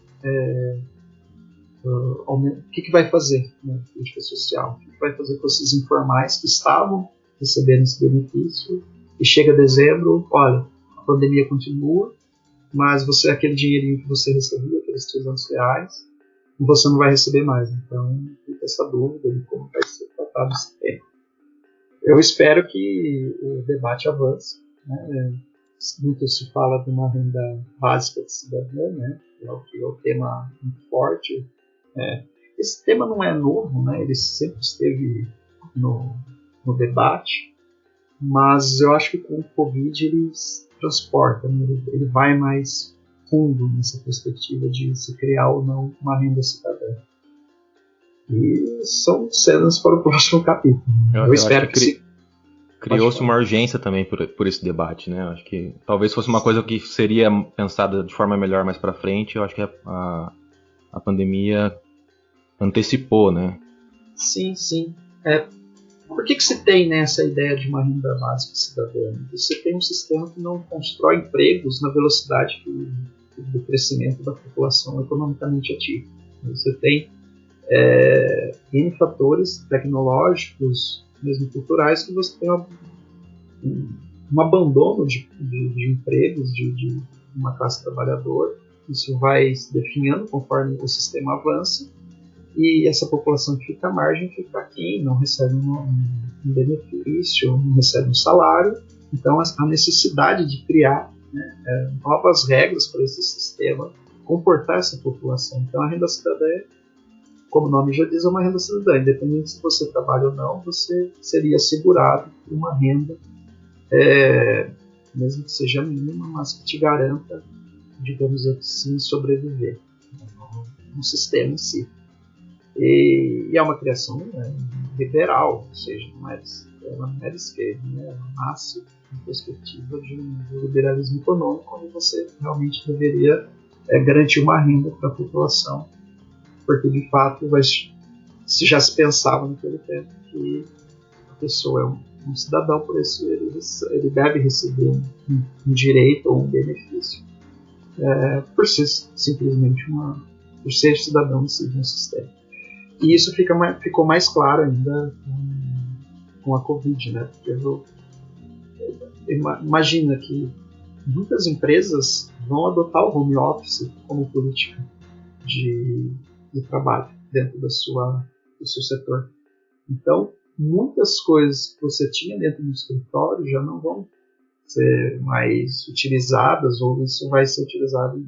o que vai fazer na política social, o que vai fazer com esses informais que estavam recebendo esse benefício, e chega dezembro, olha, a pandemia continua, mas aquele dinheirinho que você recebia, aqueles R$300, você não vai receber mais. Então, fica essa dúvida de como vai ser tratado esse tema. Eu espero que o debate avance, né? Muito se fala de uma renda básica de cidadão, né? Que é o tema muito forte. Esse tema não é novo, né? Ele sempre esteve no debate, mas eu acho que com o Covid ele transporta, né? Ele vai mais fundo nessa perspectiva de se criar ou não uma renda cidadã. E são cenas para o próximo capítulo. Eu espero que criou-se uma urgência também por esse debate, né? Eu acho que talvez fosse uma coisa que seria pensada de forma melhor mais para frente. Eu acho que a pandemia antecipou, né? Sim. Por que se tem, né, essa ideia de uma renda básica cidadã? Você tem um sistema que não constrói empregos na velocidade do crescimento da população economicamente ativa. Você tem N fatores tecnológicos, mesmo culturais, que você tem um abandono de empregos de uma classe trabalhadora. Isso vai se definhando conforme o sistema avança, e essa população que fica à margem fica aqui, não recebe um benefício, não recebe um salário. Então a necessidade de criar, né, novas regras para esse sistema comportar essa população. Então a renda cidadã, como o nome já diz, é uma renda cidadã. Independente se você trabalha ou não, você seria assegurado por uma renda, mesmo que seja mínima, mas que te garanta, digamos assim, sobreviver no sistema em si. E é uma criação liberal, ou seja, ela não é de esquerda, né? Ela nasce em perspectiva de um liberalismo econômico, onde você realmente deveria garantir uma renda para a população, porque de fato já se pensava naquele tempo que a pessoa é um cidadão, por isso ele deve receber um direito ou um benefício por ser simplesmente por ser cidadão de um sistema. E isso ficou mais claro ainda com a Covid, né? Porque imagina que muitas empresas vão adotar o home office como política de trabalho dentro do seu setor. Então, muitas coisas que você tinha dentro do escritório já não vão ser mais utilizadas, ou isso vai ser utilizado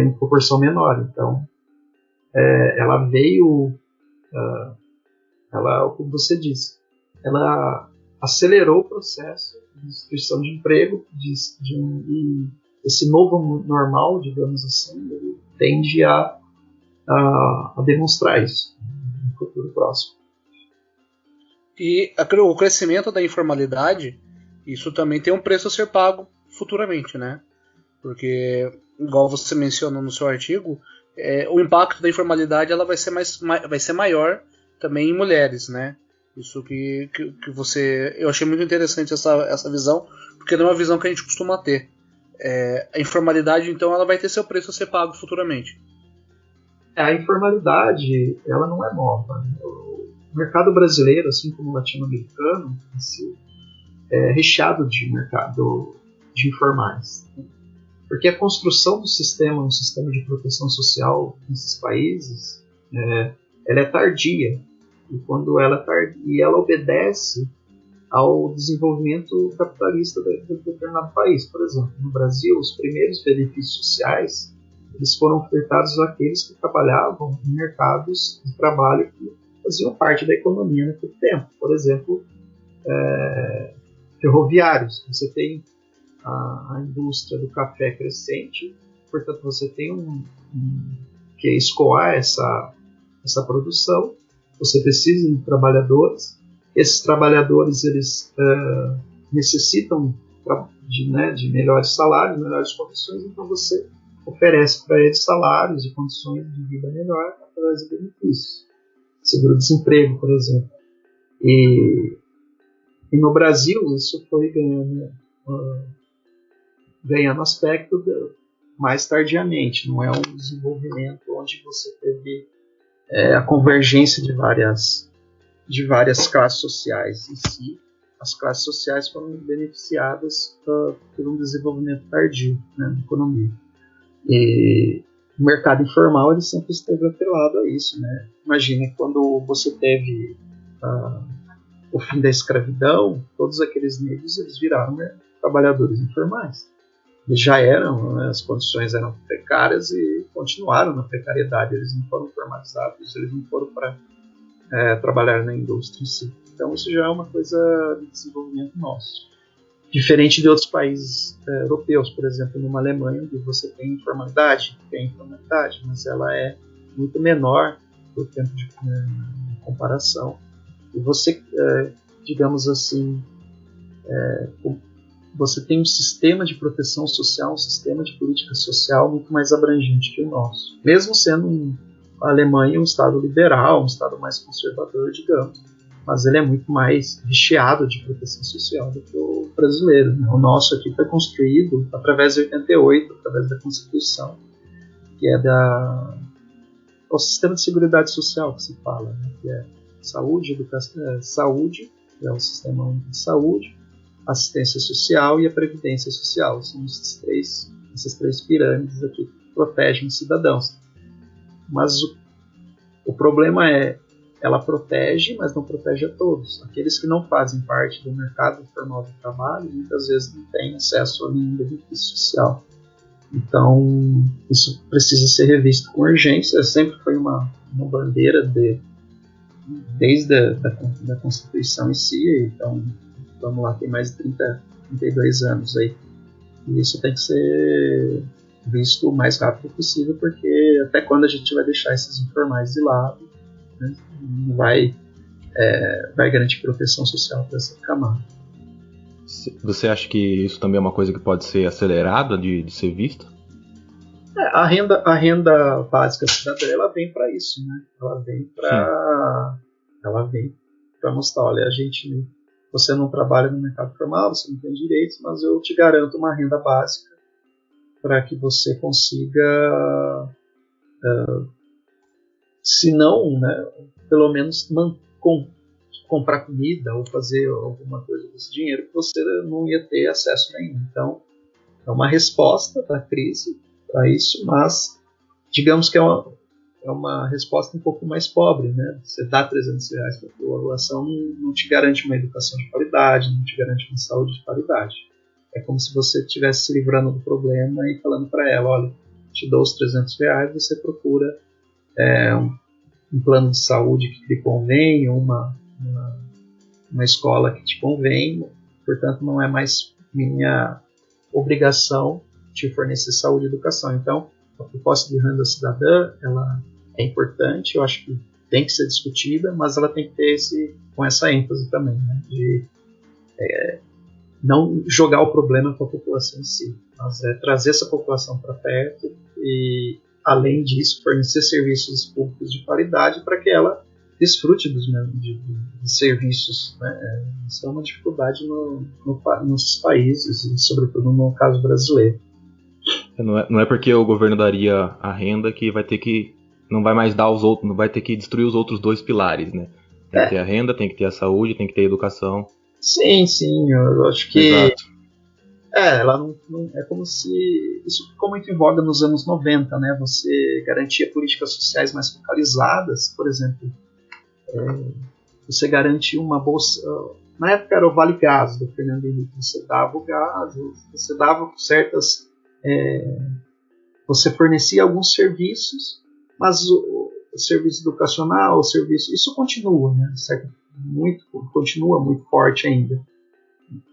em proporção menor. Então, ela veio, como você disse, ela acelerou o processo de destruição de emprego, e esse novo normal, digamos assim, ele tende a demonstrar isso no futuro próximo. E o crescimento da informalidade, isso também tem um preço a ser pago futuramente, né? Porque, igual você menciona no seu artigo, o impacto da informalidade ela vai ser maior também em mulheres, né? Isso que eu achei muito interessante essa visão, porque não é uma visão que a gente costuma ter. A informalidade, então, ela vai ter seu preço a ser pago futuramente. A informalidade, ela não é nova. O mercado brasileiro, assim como o latino-americano, é recheado de mercado de informais. Porque a construção do sistema, um sistema de proteção social nesses países, ela é tardia. E quando ela obedece ao desenvolvimento capitalista de determinado país. Por exemplo, no Brasil, os primeiros benefícios sociais eles foram ofertados àqueles que trabalhavam em mercados de trabalho que faziam parte da economia naquele tempo. Por exemplo, ferroviários. Você tem a indústria do café crescente, portanto você tem que escoar essa produção. Você precisa de trabalhadores. Esses trabalhadores eles necessitam de melhores salários, melhores condições, então você oferece para eles salários e condições de vida melhor através de benefícios. Seguro-desemprego, por exemplo. E no Brasil isso foi ganhando aspecto mais tardiamente. Não é um desenvolvimento onde você teve a convergência de várias classes sociais em si. As classes sociais foram beneficiadas por um desenvolvimento tardio, né, na economia. E o mercado informal ele sempre esteve atrelado a isso, né? Imagina quando você teve o fim da escravidão, todos aqueles negros eles viraram trabalhadores informais. Eles já eram, né, as condições eram precárias e continuaram na precariedade. Eles não foram formalizados, eles não foram para trabalhar na indústria em si. Então isso já é uma coisa de desenvolvimento nosso. Diferente de outros países europeus, por exemplo, numa Alemanha, onde você tem informalidade, mas ela é muito menor por tempo de comparação. E você, digamos assim, você tem um sistema de proteção social, um sistema de política social muito mais abrangente que o nosso. Mesmo sendo a Alemanha um estado liberal, um estado mais conservador, digamos, mas ele é muito mais recheado de proteção social do que o brasileiro. O nosso aqui foi construído através de 88, através da Constituição, que é o sistema de seguridade social que se fala, né? Que é saúde, educação, saúde, que é o sistema único de saúde, assistência social e a previdência social. São essas três pirâmides aqui que protegem os cidadãos. Mas o problema ela protege, mas não protege a todos. Aqueles que não fazem parte do mercado formal de trabalho, muitas vezes não têm acesso a nenhum benefício social. Então, isso precisa ser revisto com urgência. Sempre foi uma bandeira desde a Constituição em si. Então, vamos lá, tem mais de 32 anos aí. E isso tem que ser visto o mais rápido possível, porque até quando a gente vai deixar esses informais de lado, né, não vai garantir proteção social para essa camada. Você acha que isso também é uma coisa que pode ser acelerada de ser vista? A renda básica cidadã, ela vem para isso, né? Ela vem para mostrar, olha, você não trabalha no mercado formal, você não tem direitos, mas eu te garanto uma renda básica para que você consiga, se não, né, pelo menos comprar comida ou fazer alguma coisa com esse dinheiro que você não ia ter acesso nenhum. Então, é uma resposta da crise para isso, mas digamos que é uma resposta um pouco mais pobre, né? Você dá R$300 para a população, não te garante uma educação de qualidade, não te garante uma saúde de qualidade. É como se você estivesse se livrando do problema e falando para ela, olha, te dou os R$300, você procura um plano de saúde que lhe convém, ou uma escola que te convém, portanto não é mais minha obrigação te fornecer saúde e educação. Então, a proposta de renda cidadã, ela é importante, eu acho que tem que ser discutida, mas ela tem que ter com essa ênfase também, né, de não jogar o problema para a população em si, mas trazer essa população para perto e, além disso, fornecer serviços públicos de qualidade para que ela desfrute de serviços, né? Isso é uma dificuldade nos países, e sobretudo no caso brasileiro. Não é porque o governo daria a renda que não vai mais dar os outros, não vai ter que destruir os outros dois pilares, né? Tem que ter a renda, tem que ter a saúde, tem que ter a educação. Sim, eu acho que exato. Ela não é como se isso ficou muito em voga nos anos 90, né? Você garantia políticas sociais mais focalizadas, por exemplo, você garantia uma bolsa. Na época era o Vale Gás do Fernando Henrique. Você dava o gás, você dava certas. Você fornecia alguns serviços, mas o serviço educacional, isso continua, né? Continua muito forte ainda.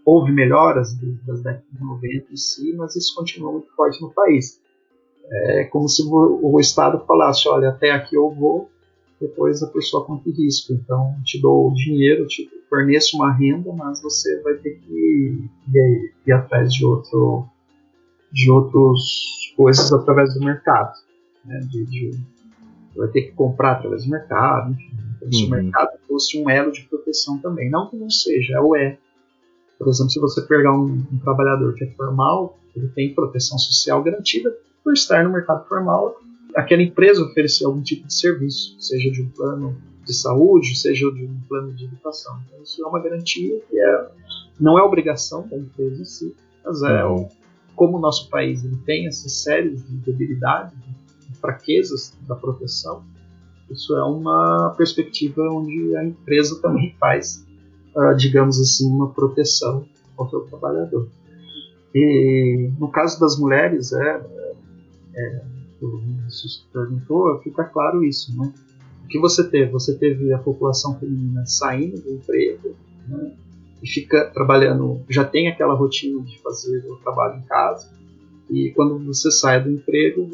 Houve melhoras das décadas de 90 em si, mas isso continua muito forte no país. É como se o Estado falasse, olha, até aqui eu vou, depois a pessoa conta o risco. Então, te dou o dinheiro, te forneço uma renda, mas você vai ter que ir atrás de outras coisas através do mercado. Né? Vai ter que comprar através do mercado, enfim. Como se o mercado fosse um elo de proteção também. Não que não seja, Por exemplo, se você pegar um trabalhador que é formal, ele tem proteção social garantida por estar no mercado formal. Aquela empresa oferecer algum tipo de serviço, seja de um plano de saúde, seja de um plano de educação. Então, isso é uma garantia que não é obrigação da empresa em si, mas como o nosso país ele tem essas séries de debilidades, de fraquezas da proteção, isso é uma perspectiva onde a empresa também faz, digamos assim, uma proteção contra o trabalhador. E no caso das mulheres, o Vinícius perguntou, fica claro isso, né? O que você teve? Você teve a população feminina saindo do emprego, né? E fica trabalhando, já tem aquela rotina de fazer o trabalho em casa, e quando você sai do emprego,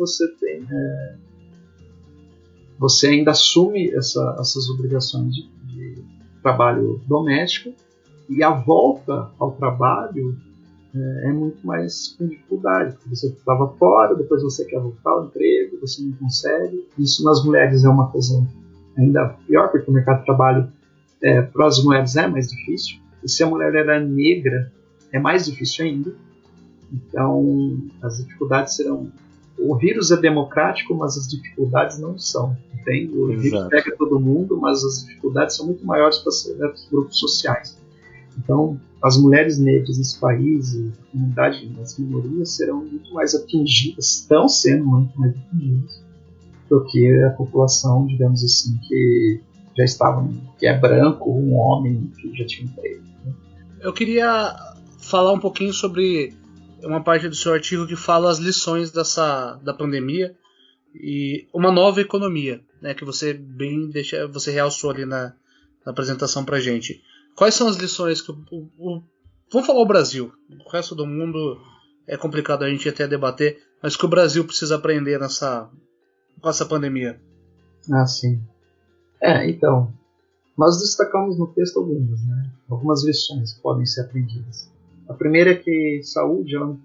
você ainda assume essas obrigações de trabalho doméstico, e a volta ao trabalho é muito mais com dificuldade, porque você estava fora, depois você quer voltar ao emprego, você não consegue. Isso nas mulheres é uma coisa ainda pior, porque o mercado de trabalho para as mulheres é mais difícil, e se a mulher era negra, é mais difícil ainda. Então, as dificuldades serão... O vírus é democrático, mas as dificuldades não são. Entende? O vírus pega todo mundo, mas as dificuldades são muito maiores para certos grupos sociais. Então, as mulheres negras nesse país, a comunidade das minorias, serão muito mais atingidas, estão sendo muito mais atingidas do que a população, digamos assim, que já estava, que é branco, um homem que já tinha emprego. Né? Eu queria falar um pouquinho sobre uma parte do seu artigo que fala as lições da pandemia e uma nova economia, né, que você você realçou ali na apresentação pra gente. Quais são as lições que vamos falar o Brasil, o resto do mundo é complicado a gente até debater, mas que o Brasil precisa aprender com essa pandemia? Ah, sim. Então, nós destacamos no texto algumas lições que podem ser aprendidas. A primeira é que saúde ela não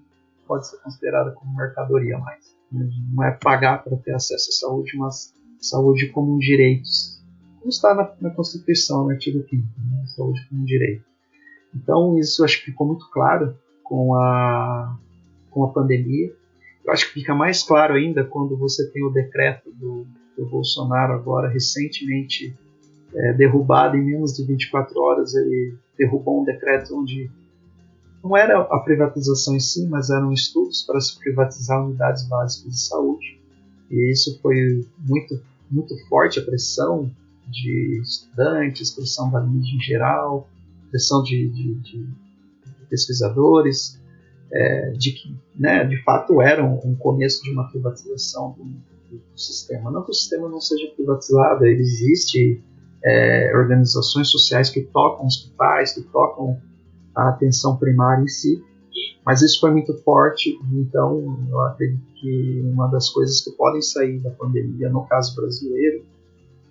pode ser considerada como mercadoria mais. Não é pagar para ter acesso à saúde, mas saúde como um direito. Como está na Constituição, no artigo 5º, né? Saúde como um direito. Então, isso eu acho que ficou muito claro com a pandemia. Eu acho que fica mais claro ainda quando você tem o decreto do Bolsonaro agora, recentemente derrubado em menos de 24 horas. Ele derrubou um decreto onde não era a privatização em si, mas eram estudos para se privatizar unidades básicas de saúde. E isso foi muito, muito forte, a pressão de estudantes, pressão da mídia em geral, pressão de pesquisadores, de que, né, de fato era um começo de uma privatização do sistema. Não que o sistema não seja privatizado, existe organizações sociais que tocam hospitais, que tocam a atenção primária em si, mas isso foi muito forte. Então eu acredito que uma das coisas que podem sair da pandemia, no caso brasileiro,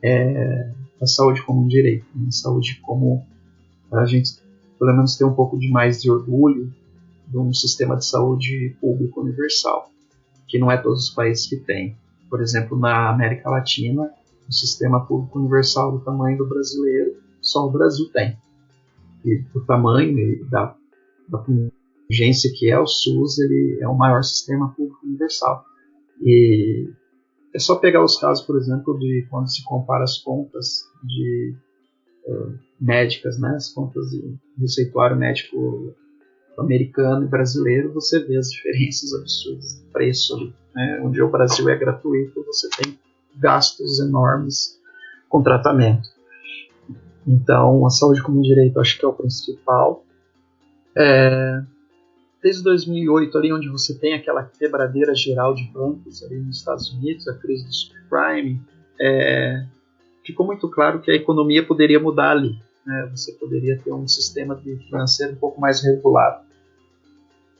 é a saúde como um direito, a saúde como a gente pelo menos ter um pouco de mais de orgulho de um sistema de saúde público universal, que não é todos os países que têm. Por exemplo, na América Latina, um sistema público universal do tamanho do brasileiro, só o Brasil tem. E o tamanho da urgência que é o SUS, ele é o maior sistema público universal. E é só pegar os casos, por exemplo, de quando se compara as contas de médicas, né, as contas de receituário médico americano e brasileiro, você vê as diferenças absurdas de preço ali, né? Onde o Brasil é gratuito, você tem gastos enormes com tratamento. Então, a saúde como direito acho que é o principal. Desde 2008, ali onde você tem aquela quebradeira geral de bancos ali nos Estados Unidos, a crise do subprime, ficou muito claro que a economia poderia mudar ali, né? Você poderia ter um sistema financeiro um pouco mais regulado.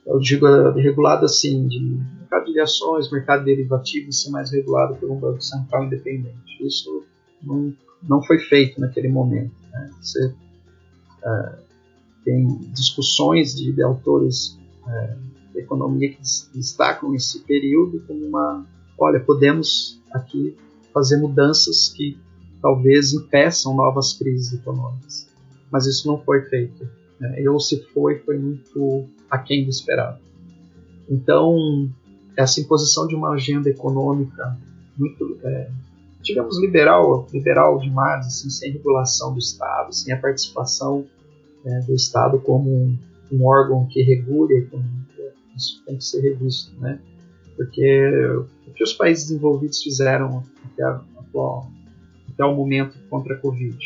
Eu digo regulado assim, de mercado de ações, mercado derivativo, ser mais regulado por um banco central independente. Isso não foi feito naquele momento, né? Você tem discussões de autores de economia que destacam esse período como podemos aqui fazer mudanças que talvez impeçam novas crises econômicas. Mas isso não foi feito, né? Ou se foi muito aquém do esperado. Então, essa imposição de uma agenda econômica muito, digamos, liberal demais, assim, sem regulação do Estado, sem a participação do Estado como um órgão que regule a economia, isso tem que ser revisto, né? Porque o que os países desenvolvidos fizeram até o momento contra a Covid?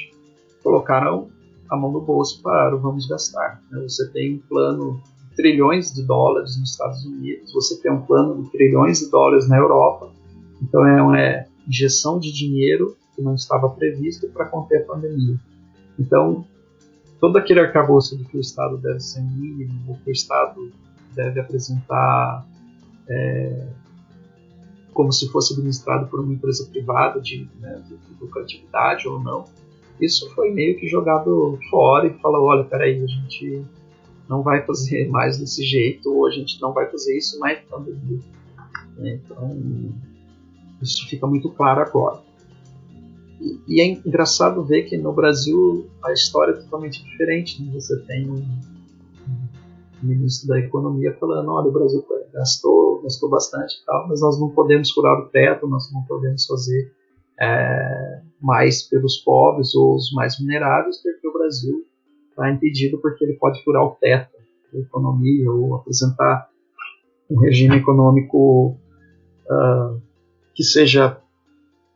Colocaram a mão no bolso e falaram, vamos gastar, né? Você tem um plano de trilhões de dólares nos Estados Unidos, você tem um plano de trilhões de dólares na Europa, então é uma injeção de dinheiro que não estava previsto para conter a pandemia. Então, todo aquele arcabouço de que o Estado deve ser mínimo, ou que o Estado deve apresentar como se fosse administrado por uma empresa privada de lucratividade ou não, isso foi meio que jogado fora e falou, olha, peraí, a gente não vai fazer mais desse jeito, ou a gente não vai fazer isso mais pandemia. Então, isso fica muito claro agora. E é engraçado ver que no Brasil a história é totalmente diferente, né? Você tem um ministro da Economia falando, olha, o Brasil gastou bastante e tal, mas nós não podemos furar o teto, nós não podemos fazer mais pelos pobres ou os mais vulneráveis, porque o Brasil está impedido porque ele pode furar o teto da economia ou apresentar um regime econômico que seja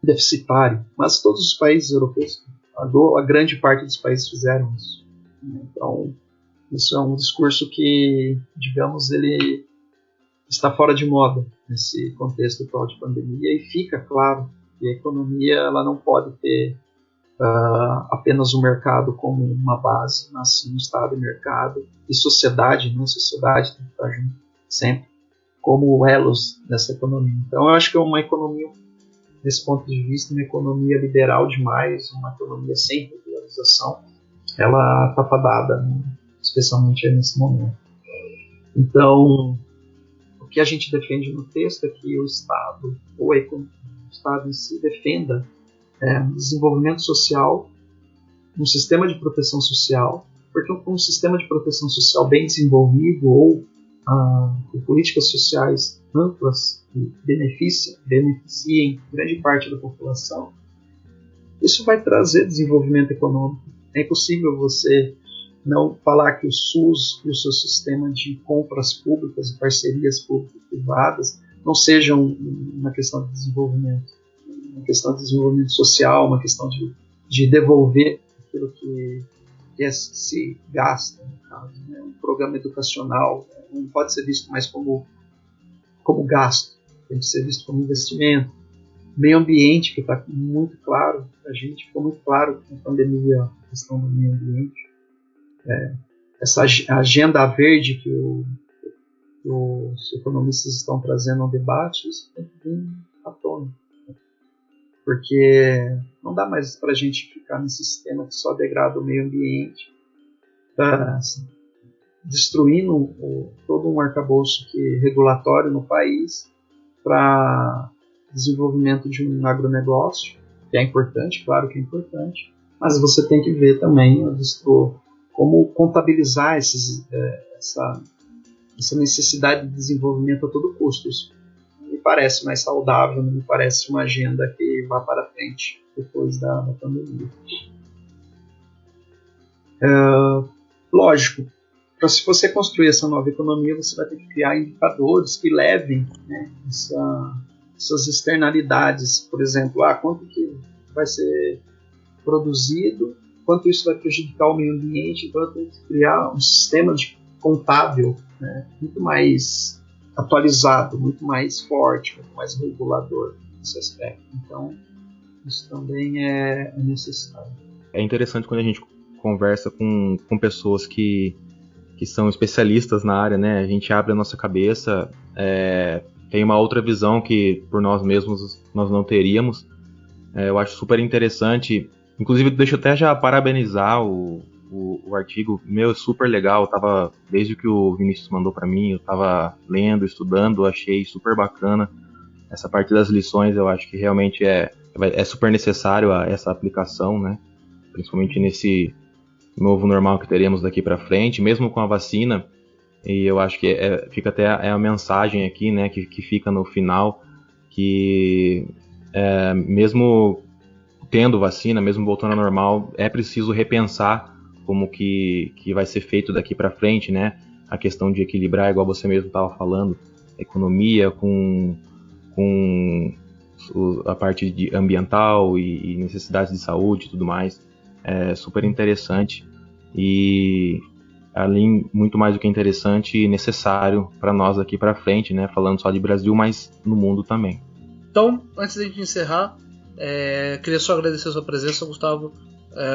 deficitário. Mas todos os países europeus, a grande parte dos países fizeram isso. Então, isso é um discurso que, digamos, ele está fora de moda nesse contexto atual de pandemia, e fica claro que a economia ela não pode ter apenas o mercado como uma base, mas sim o Estado e mercado e sociedade, né? Sociedade tem que estar junto sempre como elos dessa economia. Então eu acho que é uma economia, desse ponto de vista, uma economia liberal demais, uma economia sem regularização, ela está fadada, né? Especialmente nesse momento. Então, o que a gente defende no texto é que o Estado, ou o Estado em si, defenda um desenvolvimento social, um sistema de proteção social, porque um sistema de proteção social bem desenvolvido ou com políticas sociais amplas que beneficiem grande parte da população, isso vai trazer desenvolvimento econômico. É impossível você não falar que o SUS e o seu sistema de compras públicas e parcerias público-privadas não sejam uma questão de desenvolvimento, uma questão de desenvolvimento social, uma questão de devolver aquilo que se gasta, no caso, né? Um programa educacional não pode ser visto mais como gasto, tem que ser visto como investimento. Meio ambiente, que está muito claro, a gente ficou muito claro com a pandemia, a questão do meio ambiente. Essa agenda verde que os economistas estão trazendo ao debate, isso tem que vir à tona. Porque não dá mais para a gente ficar nesse sistema que só degrada o meio ambiente, destruindo todo um arcabouço regulatório no país para desenvolvimento de um agronegócio, que é importante, claro que é importante, mas você tem que ver também como contabilizar essa necessidade de desenvolvimento a todo custo. Isso me parece mais saudável, não me parece uma agenda que vá para frente depois da pandemia. Lógico, se você construir essa nova economia, você vai ter que criar indicadores que levem, né, essas externalidades, por exemplo, quanto que vai ser produzido, quanto isso vai prejudicar o meio ambiente. Então eu tenho que criar um sistema contábil, né, muito mais atualizado, muito mais forte, muito mais regulador nesse aspecto. Então isso também é necessário. É interessante quando a gente conversa com pessoas que são especialistas na área, né? A gente abre a nossa cabeça, tem uma outra visão que por nós mesmos nós não teríamos. Eu acho super interessante. Inclusive, deixa eu até já parabenizar o artigo. Meu, super legal. Eu tava, desde que o Vinícius mandou para mim, eu tava lendo, estudando, achei super bacana. Essa parte das lições eu acho que realmente é super necessário essa aplicação, né? Principalmente nesse novo normal que teremos daqui para frente, mesmo com a vacina. E eu acho que fica até a mensagem aqui, né, que fica no final, que mesmo tendo vacina, mesmo voltando ao normal, é preciso repensar como que vai ser feito daqui para frente, né? A questão de equilibrar, igual você mesmo estava falando, a economia com a parte ambiental e necessidades de saúde e tudo mais. É super interessante e, além, muito mais do que interessante e necessário para nós daqui para frente, né? Falando só de Brasil, mas no mundo também. Então, antes de a gente encerrar, queria só agradecer a sua presença, Gustavo.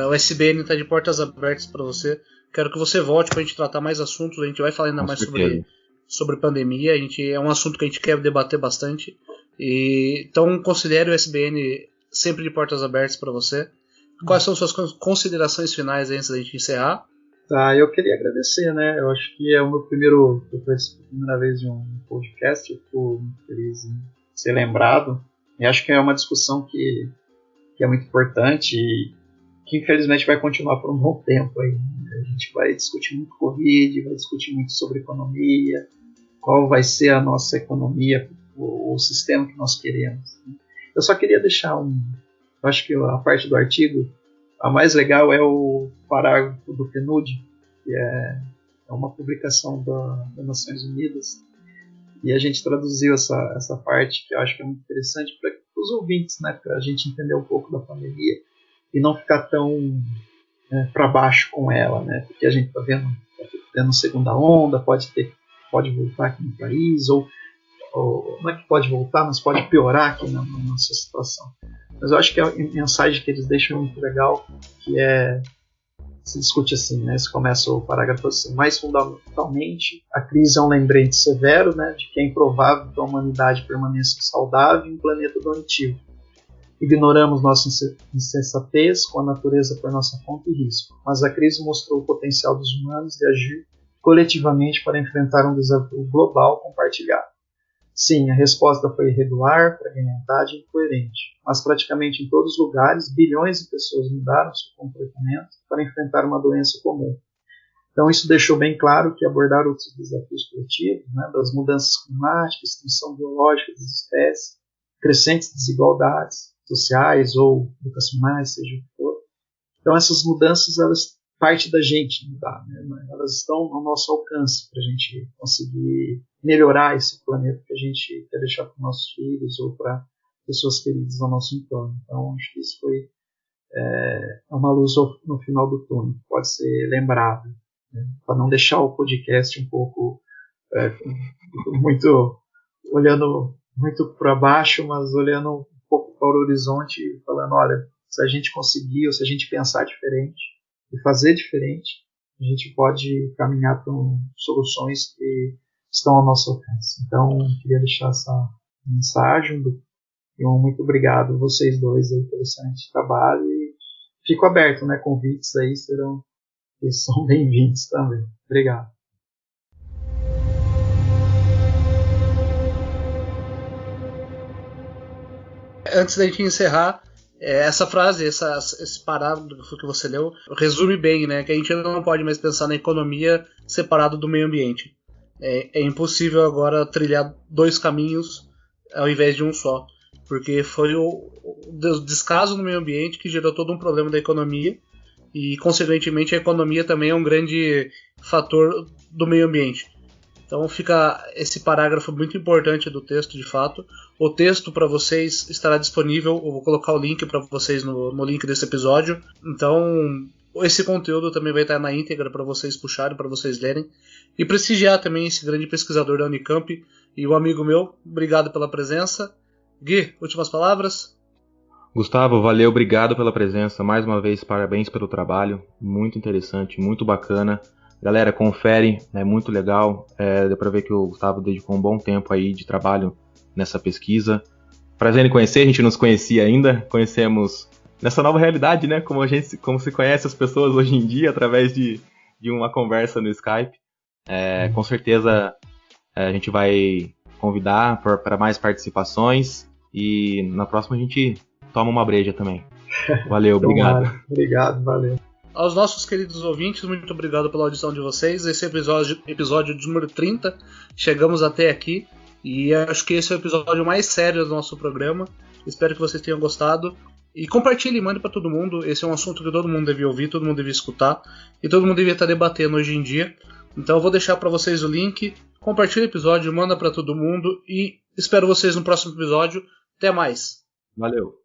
O SBN está de portas abertas para você. Quero que você volte para a gente tratar mais assuntos. A gente vai falar ainda mais sobre pandemia. É um assunto que a gente quer debater bastante. Então, considere o SBN sempre de portas abertas para você. Quais são suas considerações finais antes da gente encerrar? Tá, eu queria agradecer, né? Eu acho que é a primeira vez de um podcast. Eu estou muito feliz em ser lembrado. E acho que é uma discussão que é muito importante e que infelizmente vai continuar por um bom tempo aí. A gente vai discutir muito Covid, vai discutir muito sobre economia, qual vai ser a nossa economia, o sistema que nós queremos. Eu só queria deixar eu acho que a parte do artigo, a mais legal é o parágrafo do PNUD, que é uma publicação das Nações Unidas, e a gente traduziu essa parte, que eu acho que é muito interessante para os ouvintes, né, para a gente entender um pouco da pandemia e não ficar tão para baixo com ela, né, porque a gente está vendo segunda onda, pode voltar aqui no país, ou ou não é que pode voltar, mas pode piorar aqui na nossa situação. Mas eu acho que a mensagem que eles deixam é muito legal, que se discute assim, né? Se começa o parágrafo assim: mais fundamentalmente, a crise é um lembrete severo, né, de que é improvável que a humanidade permaneça saudável em um planeta doentio. Ignoramos nossa insensatez com a natureza por nossa conta e risco, mas a crise mostrou o potencial dos humanos de agir coletivamente para enfrentar um desafio global compartilhado. Sim, a resposta foi irregular, fragmentada e incoerente, mas praticamente em todos os lugares, bilhões de pessoas mudaram seu comportamento para enfrentar uma doença comum. Então isso deixou bem claro que abordar outros desafios coletivos, né, das mudanças climáticas, extinção biológica das espécies, crescentes desigualdades sociais ou educacionais, seja o que for. Então essas mudanças, elas parte da gente mudar, né? Elas estão ao nosso alcance para a gente conseguir melhorar esse planeta que a gente quer deixar para os nossos filhos ou para pessoas queridas ao nosso entorno. Então acho que isso foi uma luz no final do túnel, que pode ser lembrado, né? Para não deixar o podcast um pouco muito olhando muito para baixo, mas olhando um pouco para o horizonte e falando, olha, se a gente conseguir, ou se a gente pensar diferente e fazer diferente, a gente pode caminhar para soluções que estão ao nosso alcance. Então, eu queria deixar essa mensagem e um muito obrigado a vocês dois aí pelo excelente trabalho, e fico aberto, né, convites aí são bem-vindos também. Obrigado. Antes da gente encerrar, essa frase, esse parágrafo que você leu, resume bem, né, que a gente não pode mais pensar na economia separado do meio ambiente. É impossível agora trilhar dois caminhos ao invés de um só, porque foi o descaso no meio ambiente que gerou todo um problema da economia, e consequentemente a economia também é um grande fator do meio ambiente. Então fica esse parágrafo muito importante do texto, de fato. O texto para vocês estará disponível, eu vou colocar o link para vocês no link desse episódio. Então esse conteúdo também vai estar na íntegra para vocês puxarem, para vocês lerem. E prestigiar também esse grande pesquisador da Unicamp e o amigo meu. Obrigado pela presença. Gui, últimas palavras? Gustavo, valeu, obrigado pela presença. Mais uma vez, parabéns pelo trabalho. Muito interessante, muito bacana. Galera, confere, é muito legal. Deu pra ver que o Gustavo dedicou um bom tempo aí de trabalho nessa pesquisa. Prazer em conhecer, a gente não se conhecia ainda. Conhecemos nessa nova realidade, né? Como se conhece as pessoas hoje em dia, através de uma conversa no Skype. Com certeza a gente vai convidar para mais participações. E na próxima a gente toma uma breja também. Valeu, obrigado. Obrigado, valeu. Aos nossos queridos ouvintes, muito obrigado pela audição de vocês. Esse é o episódio número 30. Chegamos até aqui e acho que esse é o episódio mais sério do nosso programa. Espero que vocês tenham gostado. E compartilhe, mande para todo mundo. Esse é um assunto que todo mundo devia ouvir, todo mundo devia escutar e todo mundo devia estar debatendo hoje em dia. Então eu vou deixar para vocês o link. Compartilhe o episódio, manda para todo mundo e espero vocês no próximo episódio. Até mais. Valeu.